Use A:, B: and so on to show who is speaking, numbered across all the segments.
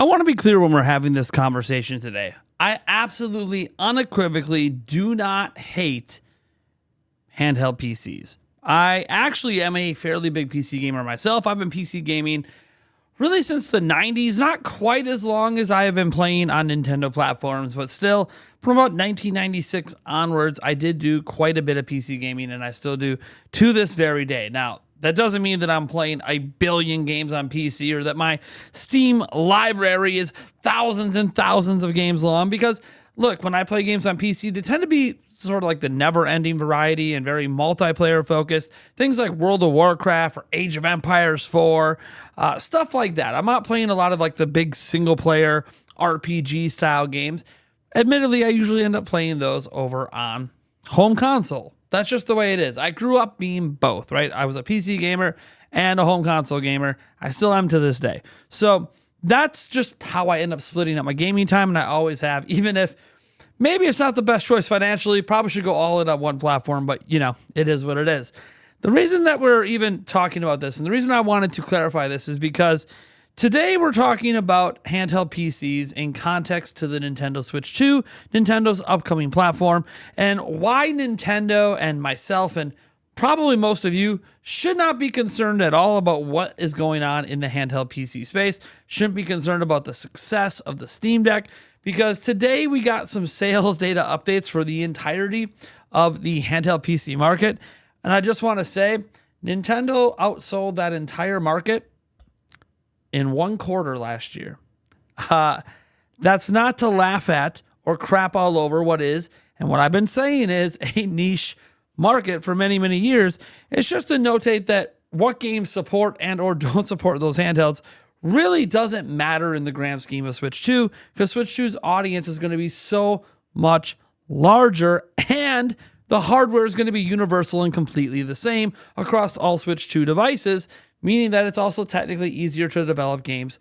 A: want to be clear when we're having this conversation today. I absolutely, unequivocally do not hate handheld PCs. I actually am a fairly big PC gamer myself. I've been PC gaming really since the 90s, not quite as long as I have been playing on Nintendo platforms, but still from about 1996 onwards, I did do quite a bit of PC gaming, and I still do to this very day. Now, that doesn't mean that I'm playing a billion games on PC or that my Steam library is thousands and thousands of games long, because look, when I play games on PC, they tend to be sort of like the never-ending variety and very multiplayer focused. Things like World of Warcraft or Age of Empires 4, stuff like that. I'm not playing a lot of like the big single-player RPG style games. Admittedly, I usually end up playing those over on home console. That's just the way it is. I grew up being both, right? I was a PC gamer and a home console gamer. I still am to this day. So that's just how I end up splitting up my gaming time, and I always have, even if maybe it's not the best choice financially. Probably should go all in on one platform, but you know, it is what it is. The reason that we're even talking about this, and the reason I wanted to clarify this, is because today we're talking about handheld PCs in context to the Nintendo Switch 2, Nintendo's upcoming platform, and why Nintendo and myself and probably most of you should not be concerned at all about what is going on in the handheld PC space. Shouldn't be concerned about the success of the Steam Deck, because today we got some sales data updates for the entirety of the handheld PC market. And I just want to say, Nintendo outsold that entire market in 1 quarter last year. That's not to laugh at or crap all over what is, and what I've been saying is a niche market for many, many years. It's just to notate that what games support and or don't support those handhelds really doesn't matter in the grand scheme of Switch 2, because Switch 2's audience is going to be so much larger, and the hardware is going to be universal and completely the same across all Switch 2 devices, meaning that it's also technically easier to develop games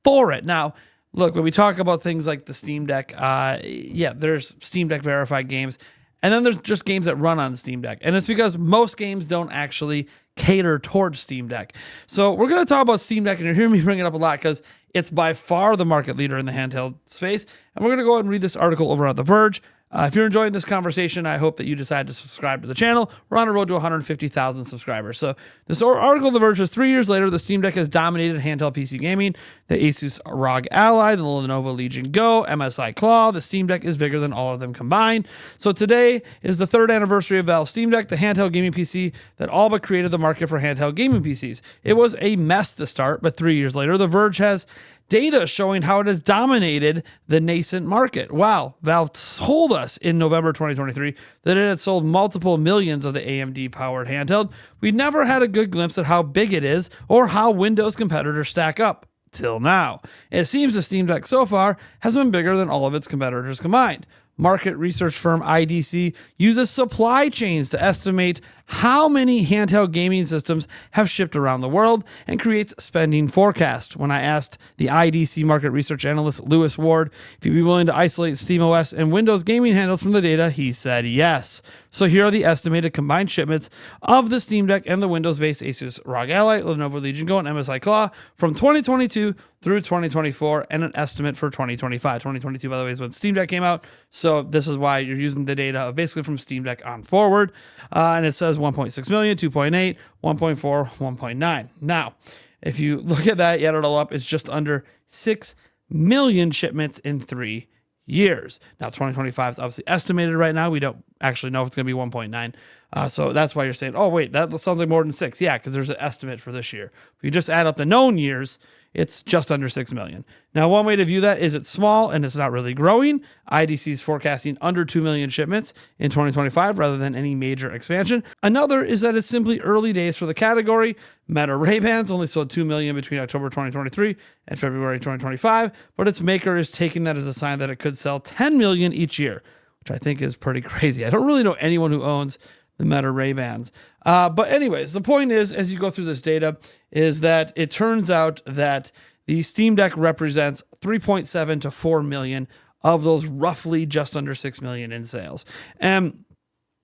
A: for it. Now, look, when we talk about things like the Steam Deck, there's Steam Deck verified games, and then there's just games that run on Steam Deck. And it's because most games don't actually cater towards Steam Deck. So we're going to talk about Steam Deck, and you're hearing me bring it up a lot because it's by far the market leader in the handheld space. And we're going to go ahead and read this article over on The Verge. If you're enjoying this conversation, I hope that you decide to subscribe to the channel. We're on a road to 150,000 subscribers. So this article, The Verge, says 3 years later, the Steam Deck has dominated handheld PC gaming. The Asus ROG Ally, the Lenovo Legion Go, MSI Claw, the Steam Deck is bigger than all of them combined. So today is the 3rd anniversary of Valve's Steam Deck, the handheld gaming PC that all but created the market for handheld gaming PCs. It was a mess to start, but 3 years later, The Verge has data showing how it has dominated the nascent market. Wow, Valve told us in November 2023 that it had sold multiple millions of the AMD-powered handheld. We never had a good glimpse at how big it is or how Windows competitors stack up, till now. It seems the Steam Deck so far has been bigger than all of its competitors combined. Market research firm IDC uses supply chains to estimate how many handheld gaming systems have shipped around the world and creates spending forecasts. When I asked the IDC market research analyst Lewis Ward if he'd be willing to isolate SteamOS and Windows gaming handhelds from the data, he said yes. So here are the estimated combined shipments of the Steam Deck and the Windows-based Asus ROG Ally, Lenovo Legion Go, and MSI Claw from 2022 through 2024, and an estimate for 2025. 2022, by the way, is when Steam Deck came out. So this is why you're using the data basically from Steam Deck on forward. And it says 1.6 million, 2.8, 1.4, 1.9. Now, if you look at that, you add it all up, it's just under 6 million shipments in 3 years. Now, 2025 is obviously estimated right now. We don't actually know if it's going to be 1.9. So that's why you're saying, oh, wait, that sounds like more than 6. Yeah, because there's an estimate for this year. If you just add up the known years, it's just under 6 million. Now, one way to view that is it's small and it's not really growing. IDC is forecasting under 2 million shipments in 2025 rather than any major expansion. Another is that it's simply early days for the category. Meta Ray-Bans only sold 2 million between October 2023 and February 2025, but its maker is taking that as a sign that it could sell 10 million each year, which I think is pretty crazy. I don't really know anyone who owns the Meta Ray-Bans. But anyways, the point is, as you go through this data, is that it turns out that the Steam Deck represents 3.7 to 4 million of those roughly just under 6 million in sales. And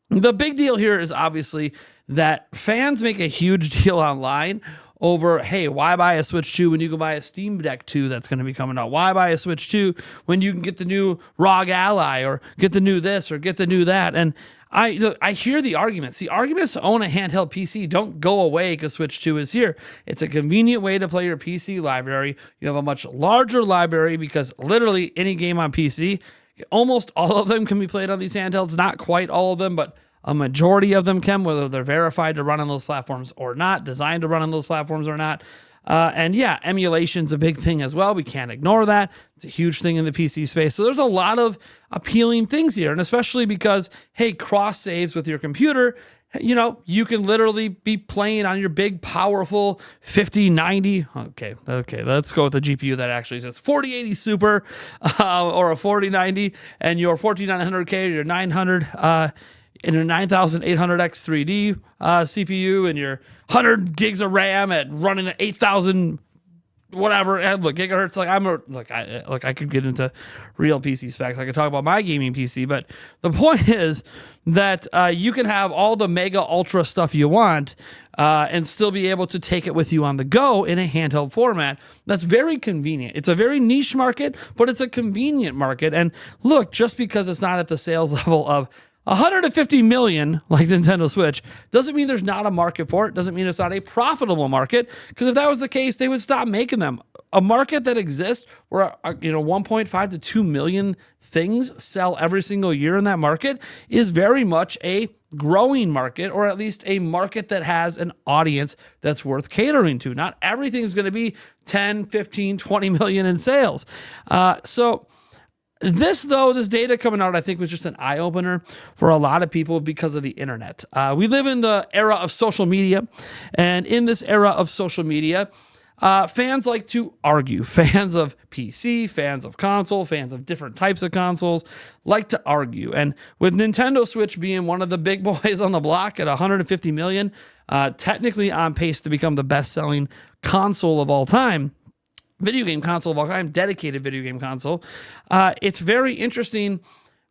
A: the big deal here is obviously that fans make a huge deal online over, hey, why buy a Switch 2 when you can buy a Steam Deck 2 that's going to be coming out? Why buy a Switch 2 when you can get the new ROG Ally or get the new this or get the new that? And I hear the arguments. The arguments to own a handheld PC don't go away because Switch 2 is here. It's a convenient way to play your PC library. You have a much larger library because literally any game on PC, almost all of them can be played on these handhelds. Not quite all of them, but a majority of them can, whether they're verified to run on those platforms or not, designed to run on those platforms or not. And yeah, emulation's a big thing as well. We can't ignore that. It's a huge thing in the PC space. So there's a lot of appealing things here. And especially because, hey, cross saves with your computer, you know, you can literally be playing on your big, powerful 5090. Okay, let's go with the GPU that actually says 4080 Super or a 4090 and your 4900K or your 900 and your 9800X 3D CPU and your 100 gigs of RAM at running at 8,000 whatever and look gigahertz. I could get into real PC specs. I could talk about my gaming PC, but the point is that you can have all the mega ultra stuff you want and still be able to take it with you on the go in a handheld format. That's very convenient. It's a very niche market, but it's a convenient market. And look, just because it's not at the sales level of 150 million like Nintendo Switch doesn't mean there's not a market for it. Doesn't mean it's not a profitable market, because if that was the case, they would stop making them. A market that exists where 1.5 to 2 million things sell every single year in that market is very much a growing market, or at least a market that has an audience that's worth catering to. Not everything is going to be 10, 15, 20 million in sales. This data coming out, I think, was just an eye-opener for a lot of people because of the internet. We live in the era of social media, and in this era of social media, fans like to argue. Fans of PC, fans of console, fans of different types of consoles like to argue. And with Nintendo Switch being one of the big boys on the block at 150 million, technically on pace to become the best-selling console of all time, video game console of all time, dedicated video game console. It's very interesting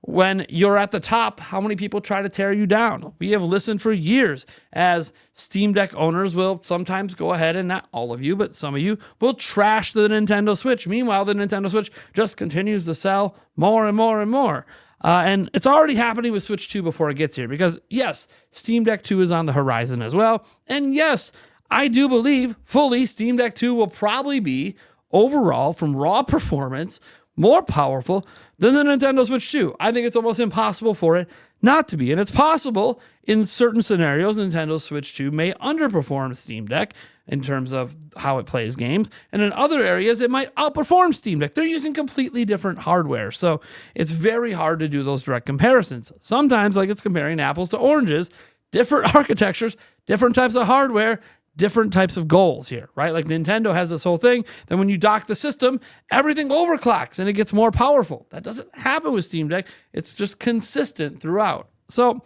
A: when you're at the top, how many people try to tear you down. We have listened for years as Steam Deck owners will sometimes go ahead, and not all of you, but some of you will trash the Nintendo Switch. Meanwhile, the Nintendo Switch just continues to sell more and more and more. And it's already happening with Switch 2 before it gets here, because yes, Steam Deck 2 is on the horizon as well. And yes, I do believe fully Steam Deck 2 will probably be overall, from raw performance, more powerful than the Nintendo Switch 2. I think it's almost impossible for it not to be. And it's possible in certain scenarios, Nintendo Switch 2 may underperform Steam Deck in terms of how it plays games. And in other areas, it might outperform Steam Deck. They're using completely different hardware. So it's very hard to do those direct comparisons. Sometimes, like, it's comparing apples to oranges, different architectures, different types of hardware, different types of goals here, right? Like Nintendo has this whole thing that when you dock the system, everything overclocks and it gets more powerful. That doesn't happen with Steam Deck. It's just consistent throughout. So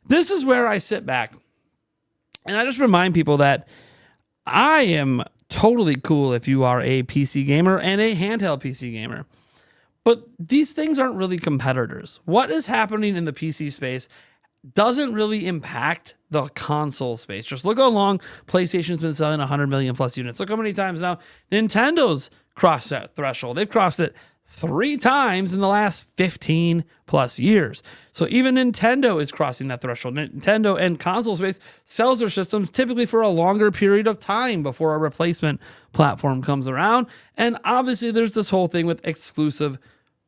A: this is where I sit back and I just remind people that I am totally cool if you are a PC gamer and a handheld PC gamer. But these things aren't really competitors. What is happening in the PC space doesn't really impact the console space. Just look how long PlayStation's been selling 100 million plus units. Look how many times now Nintendo's crossed that threshold. They've crossed it 3 times in the last 15 plus years. So even Nintendo is crossing that threshold. Nintendo and console space sells their systems typically for a longer period of time before a replacement platform comes around. And obviously there's this whole thing with exclusive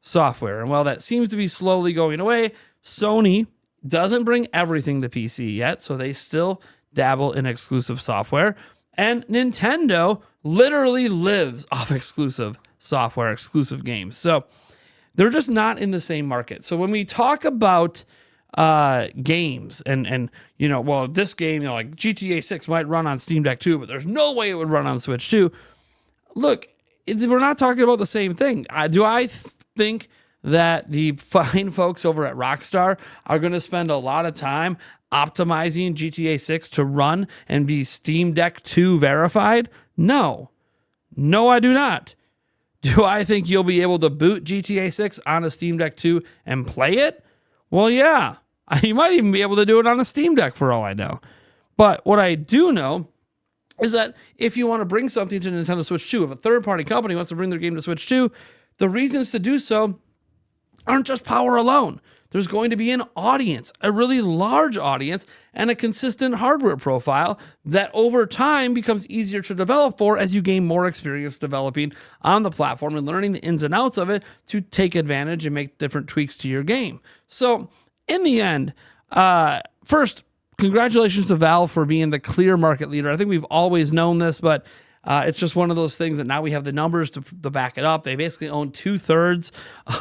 A: software. And while that seems to be slowly going away, Sony doesn't bring everything to PC yet, so they still dabble in exclusive software. And Nintendo literally lives off exclusive software, exclusive games. So they're just not in the same market. So when we talk about games and this game, like GTA 6 might run on Steam Deck 2, but there's no way it would run on Switch 2. Look, we're not talking about the same thing. Do I think that the fine folks over at Rockstar are going to spend a lot of time optimizing GTA 6 to run and be Steam Deck 2 verified? No, I do not. Do I think you'll be able to boot GTA 6 on a Steam Deck 2 and play it? Well, yeah. You might even be able to do it on a Steam Deck for all I know. But what I do know is that if you want to bring something to Nintendo Switch 2, if a third-party company wants to bring their game to Switch 2, the reasons to do so aren't just power alone. There's going to be an audience, a really large audience, and a consistent hardware profile that over time becomes easier to develop for as you gain more experience developing on the platform and learning the ins and outs of it to take advantage and make different tweaks to your game. So in the end, first, congratulations to Valve for being the clear market leader. I think we've always known this, but it's just one of those things that now we have the numbers to back it up. They basically own 2/3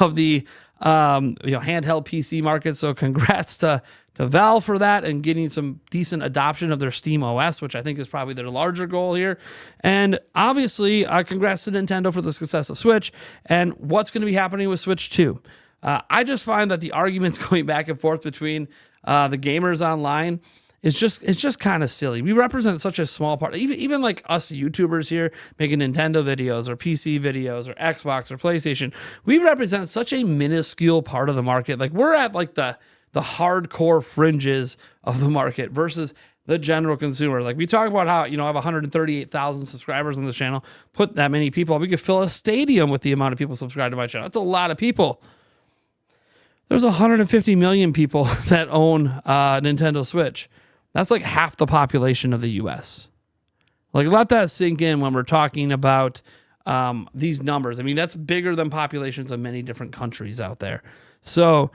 A: of the handheld PC market. So congrats to Valve for that and getting some decent adoption of their Steam OS, which I think is probably their larger goal here. And obviously, congrats to Nintendo for the success of Switch and what's going to be happening with Switch 2. I just find that the arguments going back and forth between the gamers online it's just kind of silly. We represent such a small part. Even like us YouTubers here making Nintendo videos or PC videos or Xbox or PlayStation, we represent such a minuscule part of the market. Like we're at like the hardcore fringes of the market versus the general consumer. Like we talk about how, I have 138,000 subscribers on this channel, put that many people, we could fill a stadium with the amount of people subscribed to my channel. That's a lot of people. There's 150 million people that own Nintendo Switch. That's like half the population of the US. Like let that sink in when we're talking about these numbers. I mean, that's bigger than populations of many different countries out there. So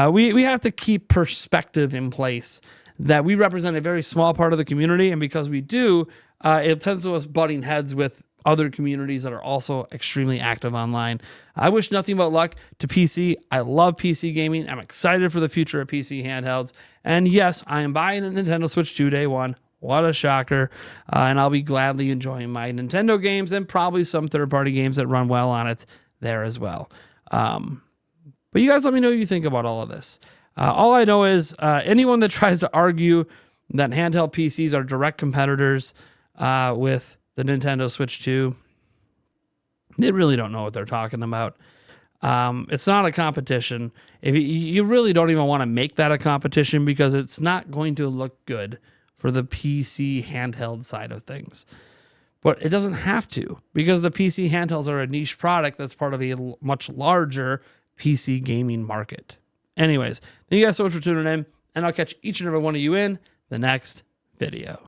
A: we have to keep perspective in place that we represent a very small part of the community. And because we do, it tends to us butting heads with other communities that are also extremely active online. I wish nothing but luck to PC. I love PC gaming. I'm excited for the future of PC handhelds. And yes, I am buying a Nintendo Switch 2 day one. What a shocker. And I'll be gladly enjoying my Nintendo games and probably some third-party games that run well on it there as well. But you guys let me know what you think about all of this. All I know is anyone that tries to argue that handheld PCs are direct competitors with the Nintendo Switch 2, they really don't know what they're talking about. It's not a competition. If you really don't even want to make that a competition because it's not going to look good for the PC handheld side of things. But it doesn't have to because the PC handhelds are a niche product that's part of a much larger PC gaming market. Anyways, thank you guys so much for tuning in, and I'll catch each and every one of you in the next video.